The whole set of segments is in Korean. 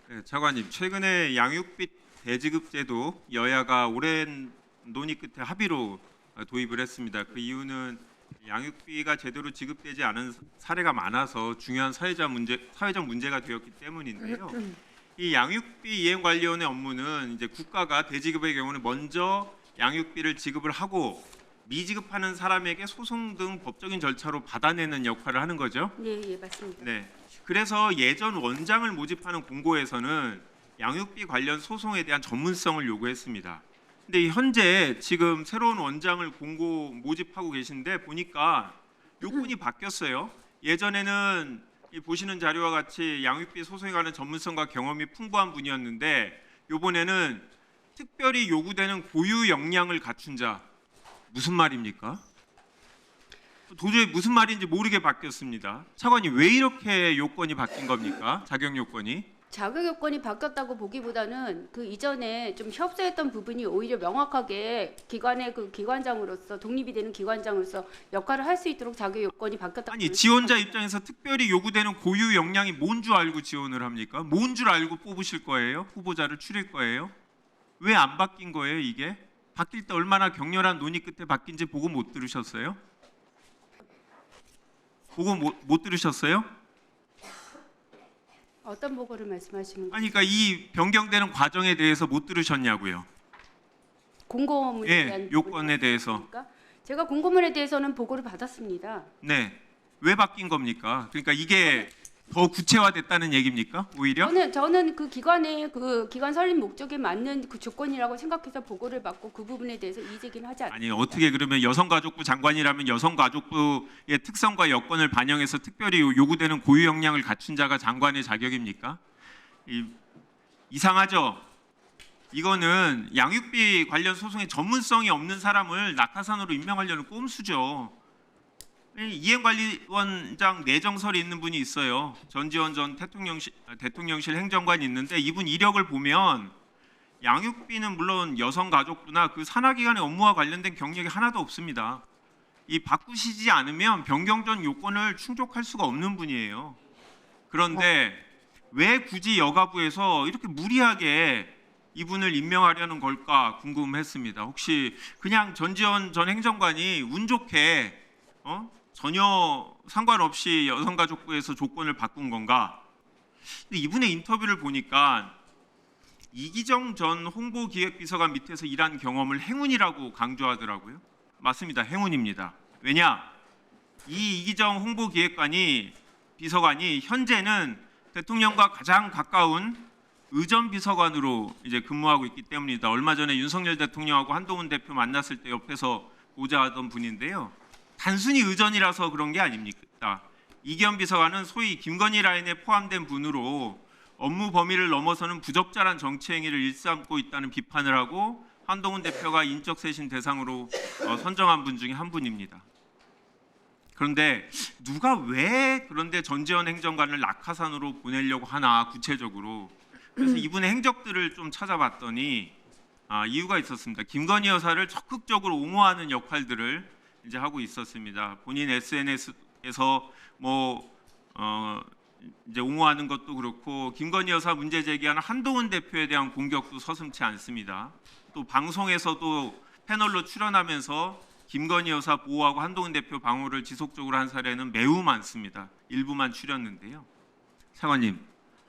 네, 차관님, 최근에 양육비 대지급제도 여야가 오랜 논의 끝에 합의로 도입을 했습니다. 그 이유는 양육비가 제대로 지급되지 않은 사례가 많아서 중요한 사회적 문제가 되었기 때문인데요. 이 양육비 이행관리원의 업무는 이제 국가가 대지급의 경우는 먼저 양육비를 지급을 하고 미지급하는 사람에게 소송 등 법적인 절차로 받아내는 역할을 하는 거죠. 네, 맞습니다. 네. 그래서 예전 원장을 모집하는 공고에서는 양육비 관련 소송에 대한 전문성을 요구했습니다. 근데 현재 지금 새로운 원장을 공고 모집하고 계신데 보니까 요건이 바뀌었어요. 예전에는 이 보시는 자료와 같이 양육비 소송에 관한 전문성과 경험이 풍부한 분이었는데 이번에는 특별히 요구되는 고유 역량을 갖춘 자. 무슨 말입니까? 도저히 무슨 말인지 모르게 바뀌었습니다. 차관님, 왜 이렇게 요건이 바뀐 겁니까? 자격 요건이? 자격 요건이 바뀌었다고 보기보다는 그 이전에 좀 협소했던 부분이 오히려 명확하게 기관의 그 기관장으로서 독립이 되는 기관장으로서 역할을 할 수 있도록 자격 요건이 바뀌었다. 아니, 지원자 입장에서 특별히 요구되는 고유 역량이 뭔 줄 알고 지원을 합니까? 뭔 줄 알고 뽑으실 거예요? 후보자를 추릴 거예요? 왜 안 바뀐 거예요, 이게? 바뀔 때 얼마나 격렬한 논의 끝에 바뀐지 보고 못 들으셨어요? 보고 못 들으셨어요? 어떤 보고를 말씀하시는 거예요? 아니, 그러니까 이 변경되는 과정에 대해서 못 들으셨냐고요? 공고문에 예, 대한 요건에 대해서. 부분입니까? 제가 공고문에 대해서는 보고를 받았습니다. 네. 왜 바뀐 겁니까? 그러니까 이게 더 구체화됐다는 얘기입니까? 오히려? 저는 그 기관의 그 기관 설립 목적에 맞는 그 조건이라고 생각해서 보고를 받고 그 부분에 대해서 이의제기는 하지 않습니다. 아니, 어떻게 그러면 여성가족부 장관이라면 여성가족부의 특성과 여건을 반영해서 특별히 요구되는 고유 역량을 갖춘 자가 장관의 자격입니까? 이상하죠? 이거는 양육비 관련 소송에 전문성이 없는 사람을 낙하산으로 임명하려는 꼼수죠. 이행관리원장 내정설이 있는 분이 있어요. 전지현 전 대통령실 행정관이 있는데 이분 이력을 보면 양육비는 물론 여성가족부나 그 산하기관의 업무와 관련된 경력이 하나도 없습니다. 이 바꾸시지 않으면 변경 전 요건을 충족할 수가 없는 분이에요. 그런데 왜 굳이 여가부에서 이렇게 무리하게 이분을 임명하려는 걸까 궁금했습니다. 혹시 그냥 전지현 전 행정관이 운 좋게 전혀 상관없이 여성가족부에서 조건을 바꾼 건가? 근데 이분의 인터뷰를 보니까 이기정 전 홍보기획비서관 밑에서 일한 경험을 행운이라고 강조하더라고요. 맞습니다. 행운입니다. 왜냐? 이 이기정 홍보기획관이 비서관이 현재는 대통령과 가장 가까운 의전 비서관으로 이제 근무하고 있기 때문이다. 얼마 전에 윤석열 대통령하고 한동훈 대표 만났을 때 옆에서 보좌하던 분인데요. 단순히 의전이라서 그런 게 아닙니까? 이기현 비서관은 소위 김건희 라인에 포함된 분으로 업무 범위를 넘어서는 부적절한 정치 행위를 일삼고 있다는 비판을 하고 한동훈 대표가 인적 쇄신 대상으로 선정한 분 중에 한 분입니다. 그런데 누가 왜 그런데 전지현 행정관을 낙하산으로 보내려고 하나 구체적으로. 그래서 이분의 행적들을 좀 찾아봤더니 이유가 있었습니다. 김건희 여사를 적극적으로 옹호하는 역할들을 이제 하고 있었습니다. 본인 SNS에서 이제 옹호하는 것도 그렇고 김건희 여사 문제 제기하는 한동훈 대표에 대한 공격도 서슴지 않습니다. 또 방송에서도 패널로 출연하면서 김건희 여사 보호하고 한동훈 대표 방어를 지속적으로 한 사례는 매우 많습니다. 일부만 추렸는데요. 차관님,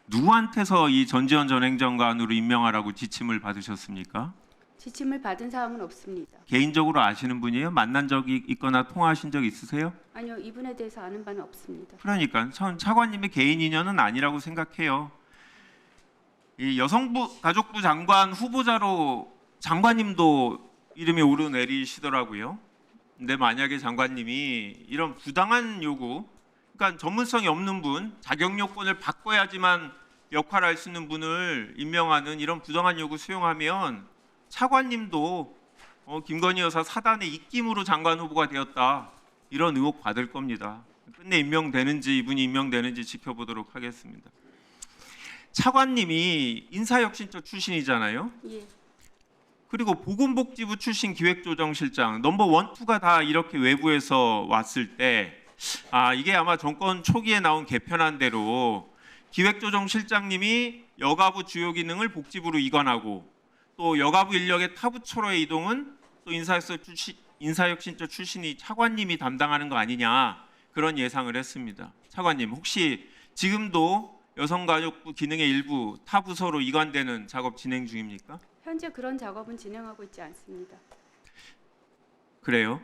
누구한테서 이 전지현 전 행정관으로 임명하라고 지침을 받으셨습니까? 지침을 받은 사항은 없습니다. 개인적으로 아시는 분이에요? 만난 적이 있거나 통화하신 적 있으세요? 아니요, 이분에 대해서 아는 바는 없습니다. 그러니까 전 차관님의 개인 인연은 아니라고 생각해요. 이 여성부 가족부 장관 후보자로 장관님도 이름이 오르내리시더라고요. 근데 만약에 장관님이 이런 부당한 요구, 그러니까 전문성이 없는 분, 자격 요건을 바꿔야지만 역할을 할 수 있는 분을 임명하는 이런 부당한 요구 수용하면 차관님도 김건희 여사 사단의 입김으로 장관 후보가 되었다. 이런 의혹 받을 겁니다. 끝내 임명되는지 이분이 임명되는지 지켜보도록 하겠습니다. 차관님이 인사혁신처 출신이잖아요. 예. 그리고 보건복지부 출신 기획조정실장 넘버 1, 2가 다 이렇게 외부에서 왔을 때 이게 아마 정권 초기에 나온 개편안대로 기획조정실장님이 여가부 주요 기능을 복지부로 이관하고 또 여가부 인력의 타 부처로의 이동은 또 인사혁신처 출신이 차관님이 담당하는 거 아니냐 그런 예상을 했습니다. 차관님 혹시 지금도 여성가족부 기능의 일부 타 부서로 이관되는 작업 진행 중입니까? 현재 그런 작업은 진행하고 있지 않습니다. 그래요?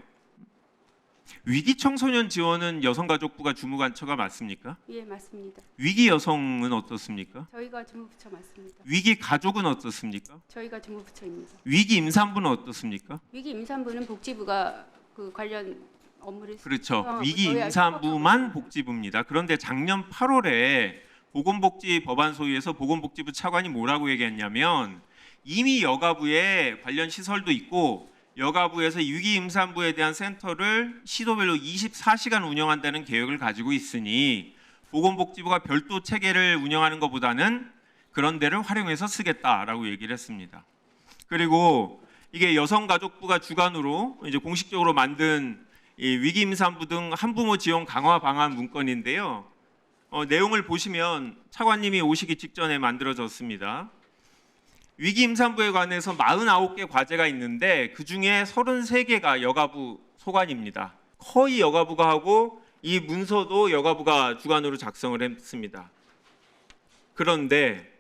위기 청소년 지원은 여성가족부가 주무관처가 맞습니까? 예, 맞습니다. 위기 여성은 어떻습니까? 저희가 주무부처 맞습니다. 위기 가족은 어떻습니까? 저희가 주무부처입니다. 위기 임산부는 어떻습니까? 위기 임산부는 복지부가 그 관련 업무를 그렇죠. 수행하고 위기 저희가 임산부만 협업하고 복지부입니다. 그런데 작년 8월에 보건복지 법안 소위에서 보건복지부 차관이 뭐라고 얘기했냐면 이미 여가부에 관련 시설도 있고 여가부에서 위기 임산부에 대한 센터를 시도별로 24시간 운영한다는 계획을 가지고 있으니 보건복지부가 별도 체계를 운영하는 것보다는 그런 데를 활용해서 쓰겠다라고 얘기를 했습니다. 그리고 이게 여성가족부가 주관으로 이제 공식적으로 만든 이 위기 임산부 등 한부모 지원 강화 방안 문건인데요. 내용을 보시면 차관님이 오시기 직전에 만들어졌습니다. 위기 임산부에 관해서 49개 과제가 있는데 그중에 33개가 여가부 소관입니다. 거의 여가부가 하고 이 문서도 여가부가 주관으로 작성을 했습니다. 그런데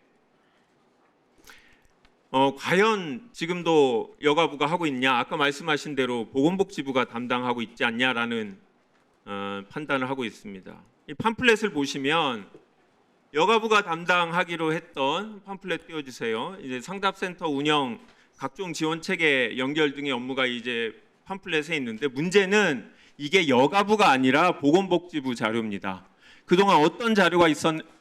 과연 지금도 여가부가 하고 있냐? 아까 말씀하신 대로 보건복지부가 담당하고 있지 않냐라는 판단을 하고 있습니다. 이 팜플렛을 보시면 여가부가 담당하기로 했던 팜플렛 띄워주세요. 이제 상담센터 운영, 각종 지원 체계 연결 등의 업무가 이제 팜플렛에 있는데 문제는 이게 여가부가 아니라 보건복지부 자료입니다. 그동안 어떤 자료가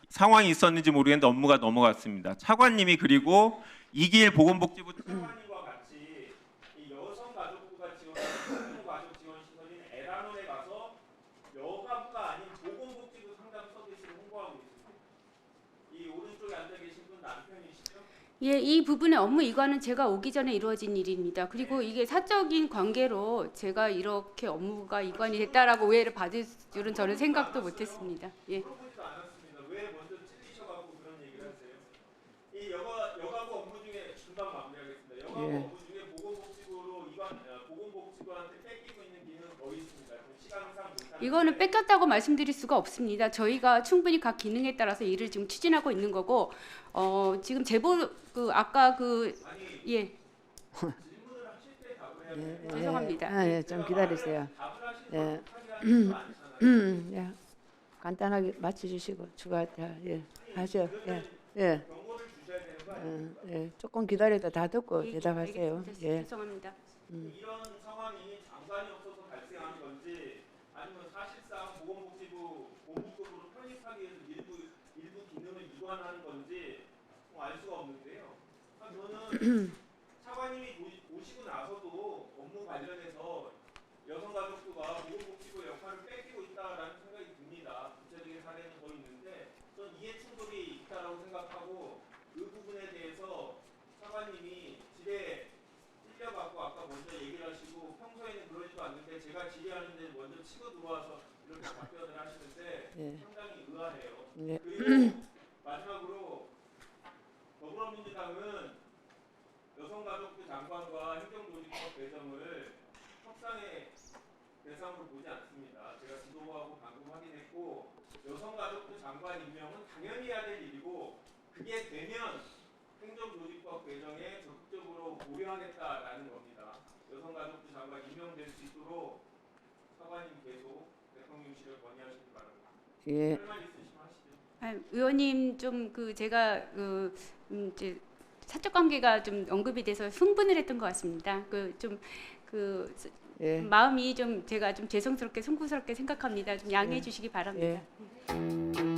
상황이 있었는지 모르겠는데 업무가 넘어갔습니다. 차관님이 그리고 이길 보건복지부 차관님과 같이 이 여성가족부가 지원하는 가족 지원 시설인 에라논에 가서 여가부가 아닌 보건복지부 상담 서비스를 홍보하고 있습니다. 이 오른쪽에 앉아 계신 분 남편이시죠? 예, 이 부분의 업무 이관은 제가 오기 전에 이루어진 일입니다. 그리고 이게 사적인 관계로 제가 이렇게 업무가 이관이 됐다라고 오해를 받을 줄은 저는 생각도 못했습니다. 예. 물어보지도 않았습니다. 왜 먼저 찔리셔가지고 그런 얘기를 하세요? 이 여가부 업무 중에 금방 마무리하겠습니다. 여가부 예. 업무 중에 보건복지부로 보건복지부한테 뺏기고 있는 기능은 뭐 있습니다. 시간상 못하는 이거는 뺏겼다고 말씀드릴 수가 없습니다. 저희가 충분히 각 기능에 따라서 일을 지금 추진하고 있는 거고, 지금 제보 아까 예, 질문을 하실 때 답을 해야 돼요. 죄송합니다. 예, 좀 기다리세요. 답을 하실 예. 때 하기가 쉽지 않잖아요. 예. 간단하게 맞춰주시고 추가 하죠. 예. 경고를 주셔야 되는 거 아니에요? 예. 조금 기다려도 다 듣고 예, 대답하세요. 알겠습니다. 예. 죄송합니다. 이런 상황이 장관이 없어서 발생한 건지 아니면 사실상 보건복지부 본부급으로 편입하기 위해서 일부 기능을 이관하는 건지 알 수가 없는데요. 저는 차관님이 오시고 나서도 업무 관련해서 여성가족부가 보건복지부 역할을 뺏기고 있다라는 생각이 듭니다. 구체적인 사례는 더 있는데 전 이해 충돌이 있다라고 생각하고 그 부분에 대해서 차관님이 질에 찔려갖고 아까 먼저 얘기를 하시고 평소에는 그러지도 않는데 제가 질의하는데 먼저 치고 들어와서 이렇게 답변을 하시는데 예. 상당히 의아해요. 예. 그리고 마지막으로 더불어민주당은 여성가족부 장관과 행정조직법 개정을 협상의 대상으로 보지 않습니다. 제가 지도부하고 방금 확인했고 여성가족부 장관 임명은 당연히 해야 될 일이고 그게 되면 행정조직법 개정에 적극적으로 고려하겠다라는 겁니다. 여성가족부 장관 임명될 수 있도록 차관님 계속 대통령실을 건의하시기 바랍니다. 예. 할 말 있으시면 하시죠. 의원님 좀 제가 이제 사적 관계가 좀 언급이 돼서 흥분을 했던 것 같습니다. 예. 마음이 좀 제가 좀 죄송스럽게 송구스럽게 생각합니다. 좀 양해해 예. 주시기 바랍니다. 예.